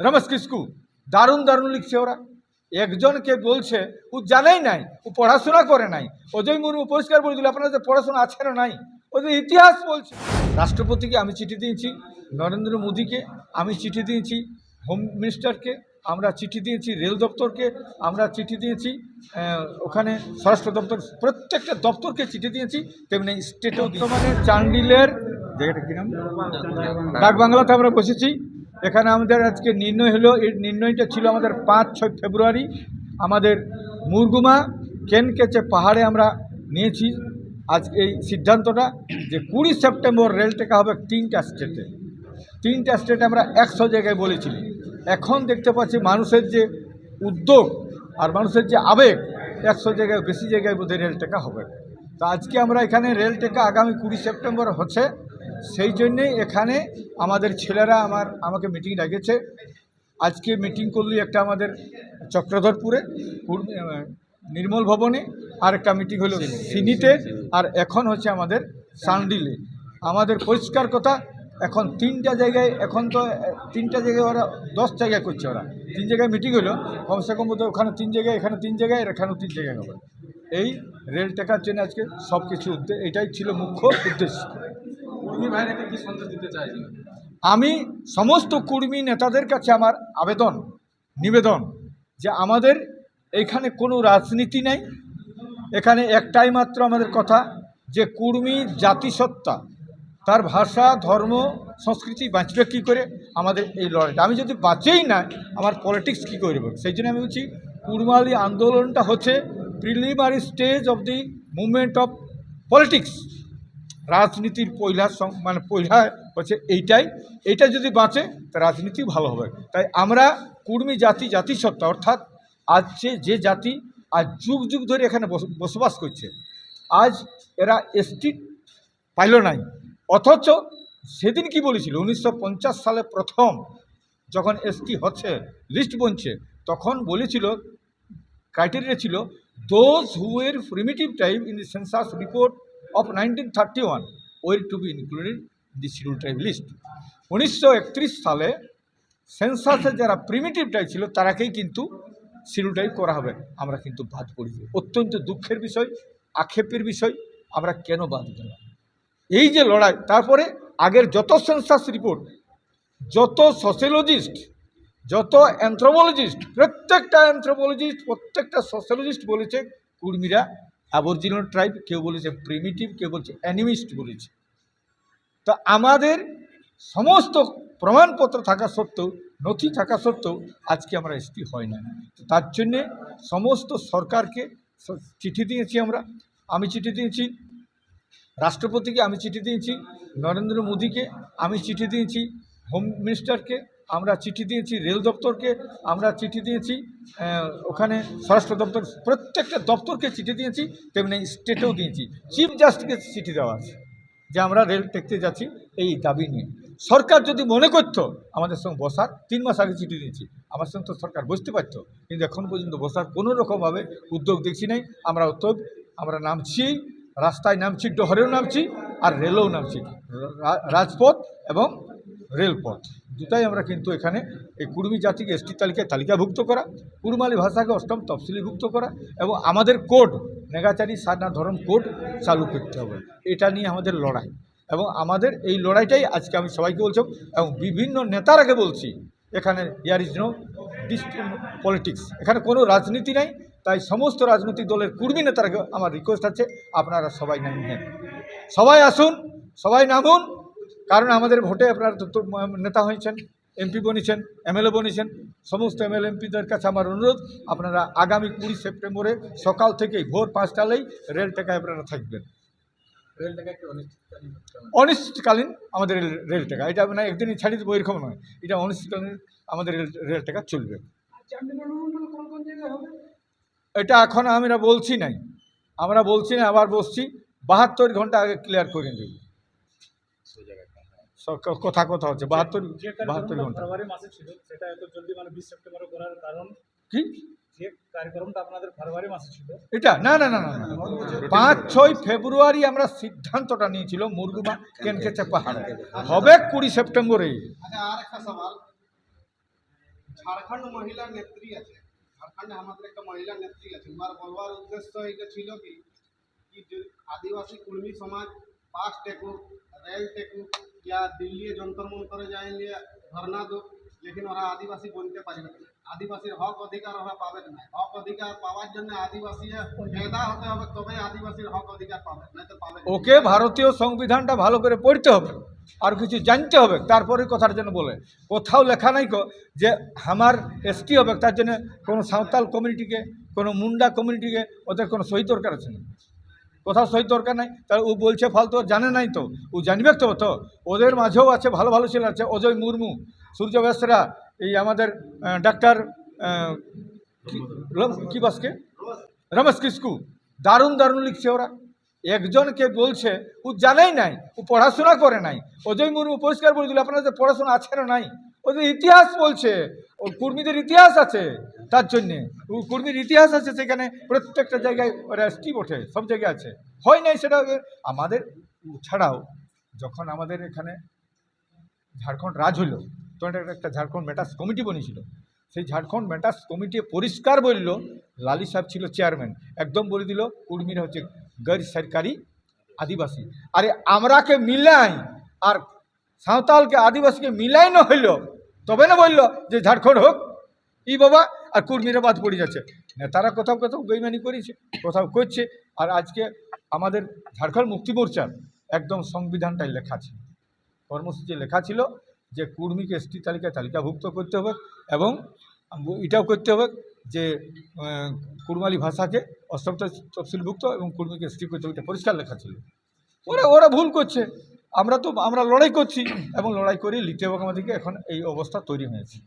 রমেশ কিসকু দারুণ দারুণ লিখছে ওরা। একজনকে বলছে ও জানেই নাই, ও পড়াশোনা করে নাই। অজয় মুর্মু পরিষ্কার বলে দিল আপনাদের পড়াশোনা আছে না নাই, ওদের ইতিহাস বলছে। রাষ্ট্রপতিকে আমি চিঠি দিয়েছি, নরেন্দ্র মোদীকে আমি চিঠি দিয়েছি, হোম মিনিস্টারকে আমরা চিঠি দিয়েছি, রেল দপ্তরকে আমরা চিঠি দিয়েছি, ওখানে স্বরাষ্ট্র দপ্তর, প্রত্যেকটা দপ্তরকে চিঠি দিয়েছি। তেমনি স্টেটও বর্তমানে চান্ডিলের জায়গাটা কি নাম, ডাকবাংলাতে আমরা বসেছি। এখানে আমাদের আজকে নির্ণয় হলো, এই নির্ণয়টা ছিল আমাদের 5-6 ফেব্রুয়ারি। আমাদের মুরগুমা কেনকেচে পাহাড়ে আমরা নিয়েছি আজ এই সিদ্ধান্তটা যে 20 সেপ্টেম্বর রেল টেকা হবে 3টা স্টেটে। 3টা স্টেটে আমরা 100 জায়গায় বলেছি। এখন দেখতে পাচ্ছি মানুষের যে উদ্যোগ আর মানুষের যে আবেগ, 100 জায়গায় বেশি জায়গায় বোধহয় রেল টেকা হবে। তো আজকে আমরা এখানে রেল টেকা আগামী 20 সেপ্টেম্বর হচ্ছে, সেই জন্যেই এখানে আমাদের ছেলেরা আমাকে মিটিং ডাকেছে। আজকে মিটিং করলি একটা আমাদের চক্রধরপুরে নির্মল ভবনে, আর একটা মিটিং হলো সিনিতে, আর এখন হচ্ছে আমাদের সান্ডিলে। আমাদের পরিষ্কার কথা, এখন 3টা জায়গায়, এখন তো 3টা জায়গায় ওরা 10 জায়গায় করছে। ওরা 3 জায়গায় মিটিং হলো, কমসে কম বোধ ওখানে 3 জায়গায়, এখানে 3 জায়গায়, আর এখানেও 3 জায়গায় হবে। এই রেল টেকার জন্য আজকে সব কিছু এটাই ছিল মুখ্য উদ্দেশ্য। আমি সমস্ত কর্মী নেতাদের কাছে আমার নিবেদন যে আমাদের এইখানে কোনো রাজনীতি নাই। এখানে একটাই মাত্র আমাদের কথা যে কর্মী জাতিসত্তা, তার ভাষা, ধর্ম, সংস্কৃতি বাঁচবে কী করে, আমাদের এই লড়াইটা। আমি যদি বাঁচেই না, আমার পলিটিক্স কী করব? সেই জন্য আমি বলছি কুড়মালি আন্দোলনটা হচ্ছে preliminary stage of the movement of politics. রাজনীতির পয়লা হচ্ছে এইটা যদি বাঁচে তা রাজনীতি ভালো হবে। তাই আমরা কুর্মী জাতিসত্তা, অর্থাৎ আজ যে জাতি আজ যুগ যুগ ধরে এখানে বসবাস করছে, আজ এরা এসটি পাইল নাই। অথচ সেদিন কি বলেছিল, 1950 সালে প্রথম যখন এসটি হচ্ছে, লিস্ট বনছে, তখন বলেছিল, ক্রাইটেরিয়া ছিল দোজ হু এর primitive tribe in the census report of 1931 were to be included in the scheduled tribe list. 1931 সালে সেন্সাসে যারা প্রিমিটিভ ট্রাইব ছিল তারাকেই কিন্তু শিডিউল ট্রাইব করা হবে, আমরা কিন্তু বাদ পড়ি। অত্যন্ত দুঃখের বিষয়, আক্ষেপের বিষয়, আমরা কেন বাদ দিলাম? এই যে লড়াই, তারপরে আগের যত সেন্সাস রিপোর্ট, যত সোশিয়োলজিস্ট, যত অ্যানথ্রোপোলজিস্ট, প্রত্যেকটা সোশিয়োলজিস্ট বলেছে কুর্মীরা অ্যাবরিজিনাল ট্রাইব, কেউ বলেছে প্রিমিটিভ, কেউ বলছে অ্যানিমিস্ট বলেছে। তো আমাদের সমস্ত প্রমাণপত্র থাকা সত্ত্বেও, নথি থাকা সত্ত্বেও আজকে আমরা এসটি হয় না। তার জন্যে সমস্ত সরকারকে চিঠি দিয়েছি আমি চিঠি দিয়েছি রাষ্ট্রপতিকে, আমি চিঠি দিয়েছি নরেন্দ্র মোদীকে, আমি চিঠি দিয়েছি হোম মিনিস্টারকে, আমরা চিঠি দিয়েছি রেল দপ্তরকে, আমরা চিঠি দিয়েছি ওখানে স্বরাষ্ট্র দপ্তর, প্রত্যেকটা দপ্তরকে চিঠি দিয়েছি। তেমনি স্টেটেও দিয়েছি, চিফ জাস্টিসকে চিঠি দেওয়া আছে যে আমরা রেল টেকতে যাচ্ছি এই দাবি নিয়ে। সরকার যদি মনে করতো আমাদের সঙ্গে বসার, 3 মাস আগে চিঠি দিয়েছি, আমার সঙ্গে তো সরকার বসতে পারতো, কিন্তু এখন পর্যন্ত বসার কোনো রকমভাবে উদ্যোগ দেখছি নাই। আমরা নামছি, রাস্তায় নামছি, ডহরেও নামছি, আর রেলেও নামছি, রাজপথ এবং রেলপথ দুটাই আমরা কিন্তু এখানে এই কুর্মী জাতিকে এসটি তালিকাভুক্ত করা, কুড়মালি ভাষাকে 8ম তফসিলিভুক্ত করা, এবং আমাদের কোড নেগাচারী সারনা ধরম কোড চালু করতে হবে। এটা নিয়ে আমাদের লড়াই, এবং আমাদের এই লড়াইটাই আজকে আমি সবাইকে বলছি, এবং বিভিন্ন নেতারাকে বলছি, এখানে হিয়ার ইজ নো পলিটিক্স, এখানে কোনো রাজনীতি নাই। তাই সমস্ত রাজনৈতিক দলের কর্মী নেতারাকে আমার রিকোয়েস্ট আছে, আপনারা সবাই নামবেন, সবাই আসুন, সবাই নামুন। কারণ আমাদের ভোটে আপনারা নেতা হয়েছেন, এমপি বনেছেন, এমএলএ বনেছেন। সমস্ত এমএলএ এমপিদের কাছে আমার অনুরোধ, আপনারা আগামী 20 সেপ্টেম্বরে সকাল থেকেই ভোর 5টালেই রেল টেকায় আপনারা থাকবেন। অনিশ্চিতকালীন আমাদের রেল টেকা, এটা মানে একদিনই ছাড়িয়ে দেবো এরকম নয়, এটা অনিশ্চিতকালীন আমাদের রেল টেকা চলবে। এটা এখন আমরা বলছি না, আবার বসছি, 72 ঘন্টা আগে ক্লিয়ার করে দেব। কথা হচ্ছে 72 ঘন্টা। কি এটা না 5-6 ফেব্রুয়ারি আমরা সিদ্ধান্তটা নিয়েছিল মুরগুমা কেনকেচে পাহাড়ে হবে 20 সেপ্টেম্বরে। ঝাড়খণ্ড মহিলা নেত্রী আছে, ঝাড়খণ্ডে আমাদের একটা মহিলা নেত্রী আছে, ওনার বলবার উদ্দেশ্য এটা ছিল কি कि जो आदिवासी कुर्मी समाज पास टेकू रेल टेकू या दिल्ली जंतर मंतर जाए धरना दो, लेकिन ওরা আদিবাসী বলতে পারবে না। আদিবাসীর হক অধিকার ওরা পাবে না। হক অধিকার পাওয়ার জন্য আদিবাসী পেদা হতে হবে, তবে আদিবাসীর হক অধিকার পাবে, নয়তো পাবে না। ওকে ভারতীয় সংবিধানটা ভালো করে পড়তে হবে আর কিছু জানতে হবে, তারপরে কথার জন্য বলে। কোথাও লেখা নাই যে আমার এসটি হবে, তার জন্য কোনো সাঁওতাল কমিউনিটিকে, কোনো মুন্ডা কমিউনিটিকে ওদের কোনো সহি দরকার আছে না, কোথাও সহি দরকার নাই। তাহলে ও বলছে ফালতু, ওর জানে নাই তো, ও জানবে তো ওদের মাঝেও আছে ভালো ভালো ছেলে আছে, অজয় মুর্মু, সূর্য বেসরা, এই আমাদের ডাক্তার কি বাসকে রমেশ কিস্কু, দারুণ দারুণ লিখছে ওরা। একজনকে বলছে ও জানেই নাই, ও পড়াশোনা করে নাই। অজয় মুর্মু পরিষ্কার বলে দিল আপনাদের পড়াশোনা আছে না নাই, ওদের ইতিহাস বলছে, ও কুর্মীদের ইতিহাস আছে, তার জন্যে ও কুর্মীর ইতিহাস আছে, সেখানে প্রত্যেকটা জায়গায় ওরা এসটি ওঠে, সব জায়গায় আছে। হয় নাই সেটা আমাদের ছাড়াও। যখন আমাদের এখানে ঝাড়খণ্ড রাজ হলো, তখন একটা ঝাড়খণ্ড ম্যাটার্স কমিটি বনেছিল। সেই ঝাড়খণ্ড ম্যাটার্স কমিটি পরিষ্কার বলল, লালি সাহেব ছিল চেয়ারম্যান, একদম বলে দিল কুর্মীরা হচ্ছে গैर সরকারি আদিবাসী। আরে আমরাকে মিলাই আর সাঁওতালকে আদিবাসীকে মিলাই না হইল, তবে না বলল যে ঝাড়খণ্ড হোক ই বাবা, আর কুর্মীরা বাদ পড়ে যাচ্ছে। নেতারা কোথাও কোথাও বেইমানি করেছে, কোথাও করছে। আর আজকে আমাদের ঝাড়খণ্ড মুক্তি মোর্চার একদম সংবিধানটাই লেখা ছিল, কর্মসূচি লেখা ছিল যে কুর্মীকে এসটি তালিকায় তালিকাভুক্ত করতে হবে, এবং এটাও করতে হবে যে কুড়মালি ভাষাকে অষ্টম তফসিলভুক্ত এবং কুর্মীকে এসটি করতে হবে, এটা পরিষ্কার লেখা ছিল। ওরা ভুল করছে, আমরা লড়াই করছি, এবং লড়াই করে লিখতে হবে আমাদেরকে। এখন এই অবস্থা তৈরি হয়েছে।